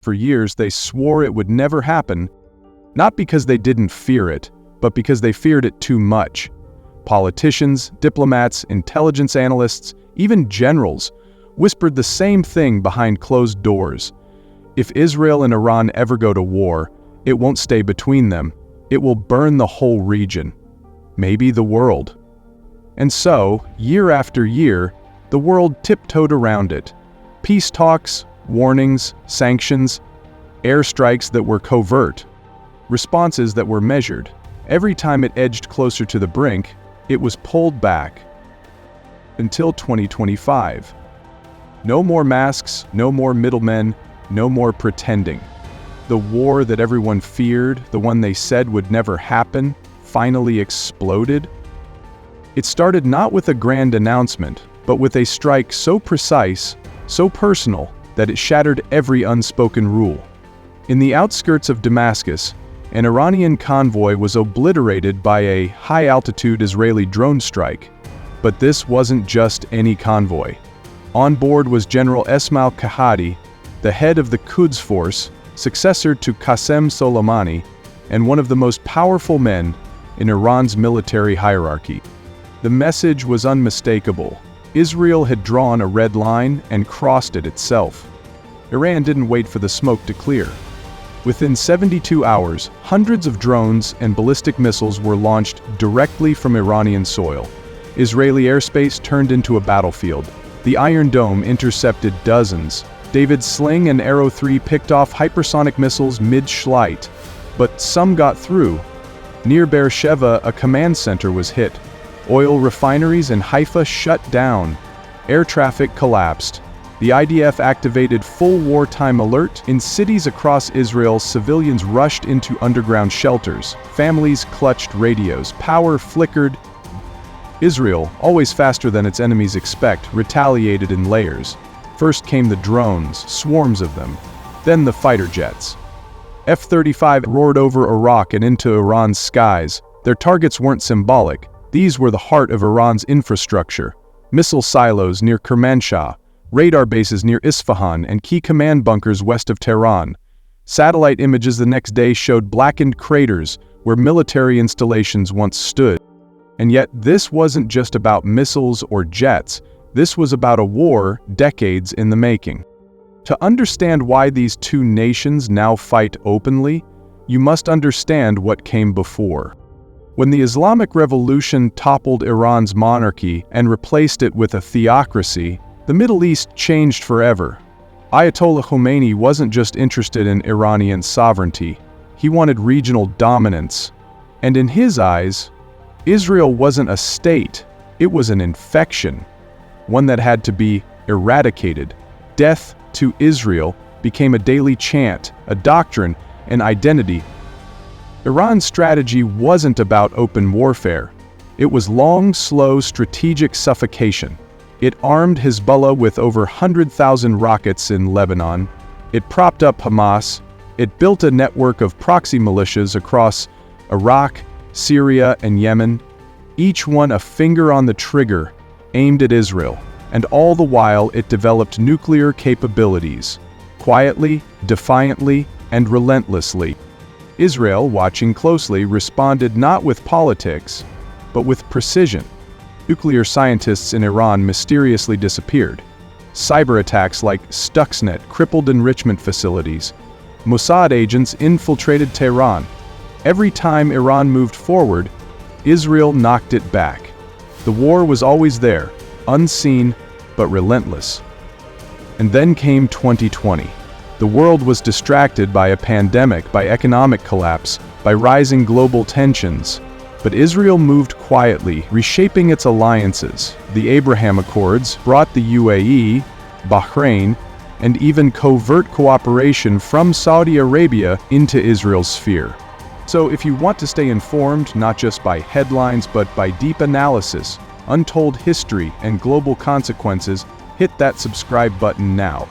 For years, they swore it would never happen, not because they didn't fear it, but because they feared it too much. Politicians, diplomats, intelligence analysts, even generals whispered the same thing behind closed doors. If Israel and Iran ever go to war, it won't stay between them. It will burn the whole region, maybe the world. And so, year after year, the world tiptoed around it. Peace talks, warnings, sanctions, airstrikes that were covert, responses that were measured. Every time it edged closer to the brink, it was pulled back. Until 2025. No more masks, no more middlemen, no more pretending. The war that everyone feared, the one they said would never happen, finally exploded. It started not with a grand announcement, but with a strike so precise, so personal, that it shattered every unspoken rule. In the outskirts of Damascus, an Iranian convoy was obliterated by a high-altitude Israeli drone strike. But this wasn't just any convoy. On board was General Esmail Kahadi, the head of the Quds Force, successor to Qasem Soleimani, and one of the most powerful men in Iran's military hierarchy. The message was unmistakable. Israel had drawn a red line and crossed it itself. Iran didn't wait for the smoke to clear. Within 72 hours, hundreds of drones and ballistic missiles were launched directly from Iranian soil. Israeli airspace turned into a battlefield. The Iron Dome intercepted dozens. David's Sling and Arrow 3 picked off hypersonic missiles mid-flight. But some got through. Near Beersheva, a command center was hit. Oil refineries in Haifa shut down. Air traffic collapsed. The IDF activated full wartime alert. In cities across Israel, civilians rushed into underground shelters. Families clutched radios. Power flickered. Israel, always faster than its enemies expect, retaliated in layers. First came the drones, swarms of them. Then the fighter jets. F-35 roared over Iraq and into Iran's skies. Their targets weren't symbolic. These were the heart of Iran's infrastructure. Missile silos near Kermanshah, radar bases near Isfahan, and key command bunkers west of Tehran. Satellite images the next day showed blackened craters where military installations once stood. And yet, this wasn't just about missiles or jets. This was about a war decades in the making. To understand why these two nations now fight openly, you must understand what came before. When the Islamic Revolution toppled Iran's monarchy and replaced it with a theocracy, the Middle East changed forever. Ayatollah Khomeini wasn't just interested in Iranian sovereignty. He wanted regional dominance. And in his eyes, Israel wasn't a state, it was an infection, one that had to be eradicated. Death to Israel became a daily chant, a doctrine, an identity. Iran's strategy wasn't about open warfare. It was long, slow, strategic suffocation. It armed Hezbollah with over 100,000 rockets in Lebanon. It propped up Hamas. It built a network of proxy militias across Iraq, Syria, and Yemen, each one a finger on the trigger, aimed at Israel. And all the while it developed nuclear capabilities, quietly, defiantly, and relentlessly. Israel, watching closely, responded not with politics, but with precision. Nuclear scientists in Iran mysteriously disappeared. Cyber attacks like Stuxnet crippled enrichment facilities. Mossad agents infiltrated Tehran. Every time Iran moved forward, Israel knocked it back. The war was always there, unseen but relentless. And then came 2020. The world was distracted by a pandemic, by economic collapse, by rising global tensions. But Israel moved quietly, reshaping its alliances. The Abraham Accords brought the UAE, Bahrain, and even covert cooperation from Saudi Arabia into Israel's sphere. So if you want to stay informed, not just by headlines but by deep analysis, untold history, and global consequences, hit that subscribe button now.